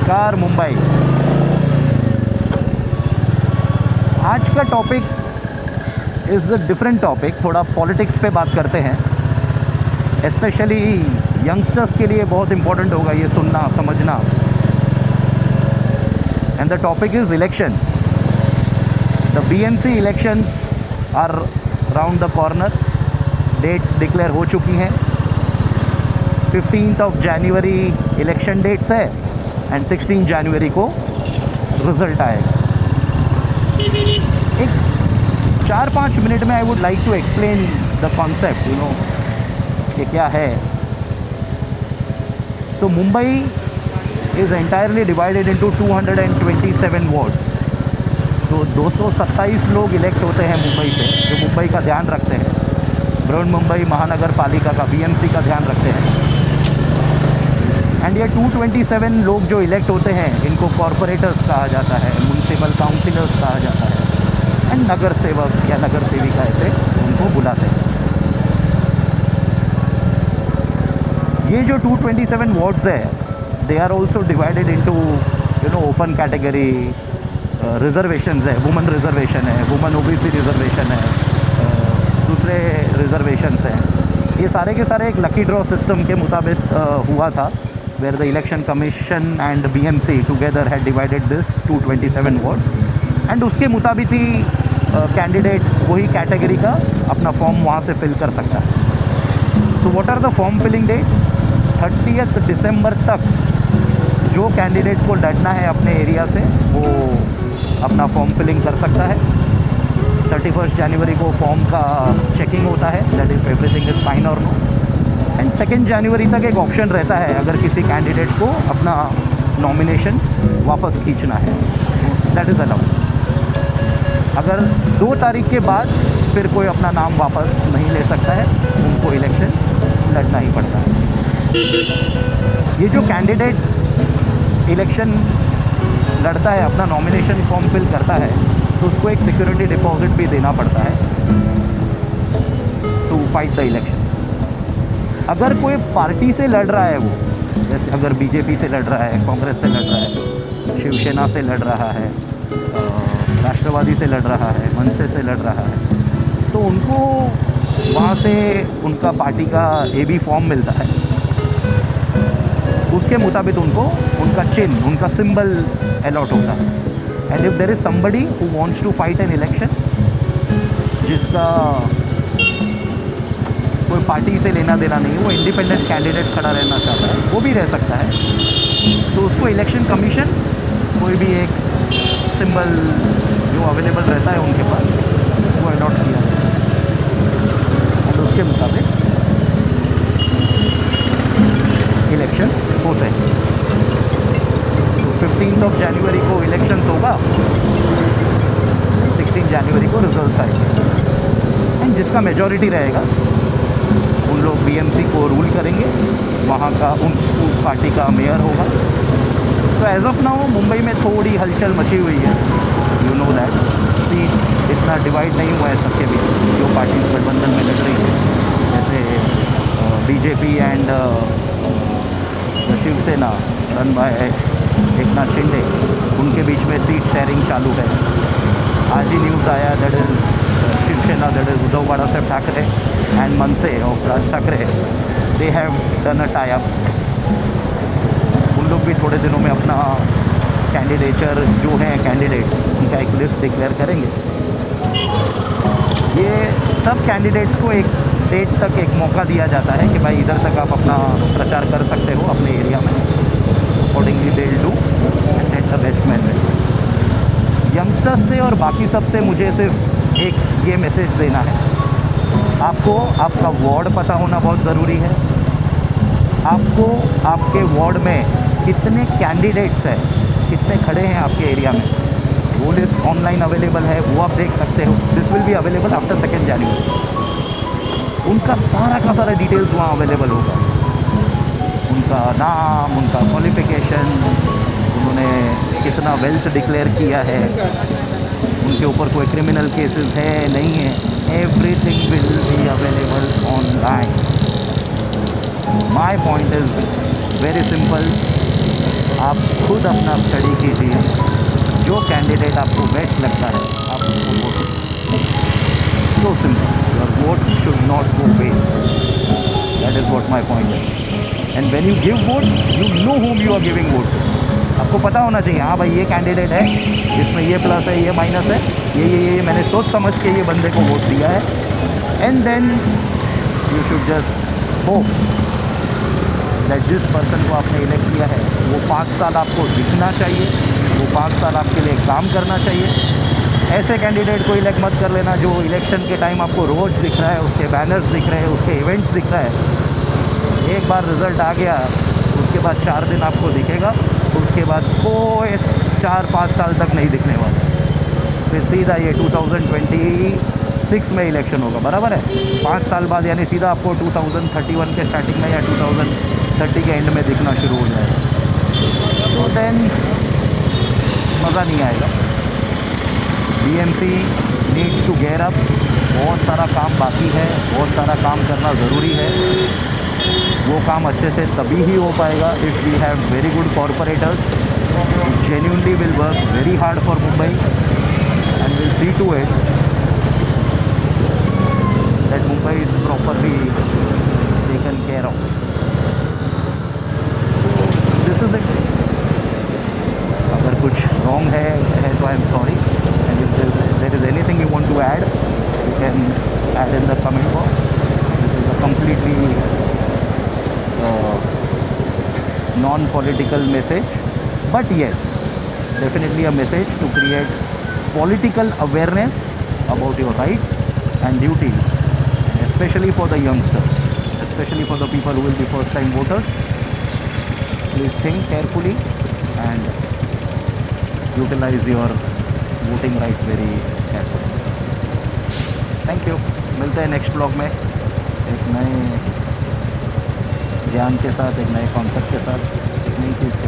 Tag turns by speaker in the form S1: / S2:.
S1: नमस्कार मुंबई। आज का topic is a different topic, थोड़ा पॉलिटिक्स पे बात करते हैं। स्पेशली यंगस्टर्स के लिए बहुत इम्पोर्टेंट होगा ये सुनना समझना। And the topic is elections. The BMC elections are round the corner. Dates declare हो चुकी हैं। 15th जनवरी इलेक्शन डेट्स है एंड 16 जनवरी को रिज़ल्ट आएगा। एक 4-5 मिनट में I would like to explain the concept, कि क्या है। So Mumbai is entirely divided into 227 wards. तो 227 लोग इलेक्ट होते हैं मुंबई से, जो मुंबई का ध्यान रखते हैं, बृहन मुंबई महानगर पालिका का, बीएमसी का ध्यान रखते हैं। एंड ये 227 लोग जो इलेक्ट होते हैं, इनको कॉरपोरेटर्स कहा जाता है, म्यूनसिपल काउंसिलर्स कहा जाता है, एंड नगर सेवक या नगर सेविका ऐसे उनको बुलाते हैं। ये जो 227 वार्ड्स है, they are also divided into open category reservations है, वुमेन रिजर्वेशन है, वुमेन ओबीसी रिजर्वेशन है, दूसरे रिजर्वेशंस हैं। ये सारे के सारे एक लकी ड्रॉ सिस्टम के मुताबिक हुआ था, where the election commission and BMC together had divided this 227 wards, and उसके मुताबिक ही कैंडिडेट वही कैटेगरी का अपना फॉर्म वहाँ से फिल कर सकता है। So what are the form filling dates? 30 दिसंबर तक जो कैंडिडेट को लड़ना है अपने एरिया से, वो अपना फॉर्म फिलिंग कर सकता है। 31 जनवरी को फॉर्म का चेकिंग होता है, that is everything is fine और नो। एंड 2 जनवरी तक एक ऑप्शन रहता है, अगर किसी कैंडिडेट को अपना नॉमिनेशंस वापस खींचना है, दैट इज़ अलाउड। अगर 2 तारीख के बाद फिर कोई अपना नाम वापस नहीं ले सकता है, उनको इलेक्शंस लड़ना ही पड़ता है। ये जो कैंडिडेट इलेक्शन लड़ता है, अपना नॉमिनेशन फॉर्म फिल करता है, तो उसको एक सिक्योरिटी डिपॉजिट भी देना पड़ता है टू फाइट द इलेक्शंस। अगर कोई पार्टी से लड़ रहा है, वो जैसे अगर बीजेपी से लड़ रहा है, कांग्रेस से लड़ रहा है, शिवसेना से लड़ रहा है, राष्ट्रवादी से लड़ रहा है, मनसे से लड़ रहा है, तो उनको वहाँ से उनका पार्टी का एबी फॉर्म मिलता है। उसके मुताबिक उनको उनका चिन्ह, उनका सिंबल अलॉट होता है। And if there is somebody who wants to fight an election, जिसका कोई पार्टी से लेना देना नहीं, वो इंडिपेंडेंट कैंडिडेट खड़ा रहना चाहता है, वो भी रह सकता है। तो उसको इलेक्शन कमीशन कोई भी एक सिंबल जो अवेलेबल रहता है उनके पास, वो अलॉट किया है, और उसके मुताबिक इलेक्शंस होते हैं। तो 15 जनवरी को इलेक्शंस होगा, 16 जनवरी को रिजल्ट्स आएंगे, एंड जिसका मेजॉरिटी रहेगा उन लोग बीएमसी को रूल करेंगे, वहाँ का उस पार्टी का मेयर होगा। तो एज ऑफ नाउ मुंबई में थोड़ी हलचल मची हुई है, यू नो दैट। सीट्स इतना डिवाइड नहीं हुआ है सबके बीच, जो पार्टीज गठबंधन में लड़ रही है, जैसे BJP and Shivsena run by Eknath Shinde, उनके बीच में सीट शेयरिंग चालू है। आज ही न्यूज़ आया, that is Shivsena, that is Uddhav Balasaheb Thackeray and Manase of Raj Thackeray, they have done a tie up. उन लोग भी थोड़े दिनों में अपना कैंडिडेचर जो हैं कैंडिडेट्स, उनका एक लिस्ट डिक्लेयर करेंगे। ये सब कैंडिडेट्स को एक डेट तक एक मौका दिया जाता है कि भाई इधर तक आप अपना प्रचार कर सकते हो अपने एरिया में। Accordingly they will do at the best manner. Youngsters से और बाकी सब से मुझे सिर्फ एक ये मैसेज देना है, आपको आपका वार्ड पता होना बहुत ज़रूरी है। आपको आपके वार्ड में कितने कैंडिडेट्स हैं, कितने खड़े हैं आपके एरिया में, वो लिस्ट ऑनलाइन अवेलेबल है, वो आप देख सकते हो। This will be available after 2 जनवरी। उनका सारा का सारा डिटेल्स वहाँ अवेलेबल होगा, उनका नाम, उनका क्वालिफ़िकेशन, उन्होंने कितना वेल्थ डिक्लेयर किया है, उनके ऊपर कोई क्रिमिनल केसेस है नहीं है, everything will be available online. My point is very simple, आप खुद अपना स्टडी कीजिए, जो कैंडिडेट आपको बेस्ट लगता है आप उसको vote. So simple, your vote should not go waste. That is what my point is. And when you give vote, you know whom you are giving vote to। आपको पता होना चाहिए, हाँ भाई ये कैंडिडेट है, इसमें ये प्लस है, ये माइनस है, ये मैंने सोच समझ के ये बंदे को वोट दिया है। And then you should just hope that जिस पर्सन को आपने इलेक्ट किया है वो 5 साल आपको दिखना चाहिए, वो 5 साल आपके लिए काम करना चाहिए। ऐसे कैंडिडेट को इलेक्ट मत कर लेना जो इलेक्शन के टाइम आपको रोज़ दिख रहा है, उसके बैनर्स दिख रहे हैं, उसके इवेंट्स दिख रहा है। एक बार रिज़ल्ट आ गया, उसके बाद 4 दिन आपको दिखेगा, उसके बाद कोई 4-5 साल तक नहीं दिखने वाला। फिर सीधा ये 2026 में इलेक्शन होगा, बराबर है। 5 साल बाद यानी सीधा आपको 2031 के स्टार्टिंग में या 2030 के एंड में दिखना शुरू हो जाएगा। तो देन मज़ा नहीं आएगा। BMC needs to gear up. बहुत सारा काम बाकी है, बहुत सारा काम करना ज़रूरी है। वो काम अच्छे से तभी ही हो पाएगा if we have very good corporators genuinely will work very hard for Mumbai and will see to it that Mumbai is properly taken care of. So this is it. अगर कुछ wrong है तो I am sorry, and if there is anything you want to add, you can add in the comment box. This is a completely non-political message, but yes, definitely a message to create political awareness about your rights and duties, especially for the youngsters, especially for the people who will be first time voters. Please think carefully and utilize your voting right very carefully. Thank you. मिलते हैं next blog में एक नए ज्ञान के साथ, एक नए कॉन्सेप्ट के साथ, एक नई चीज़ के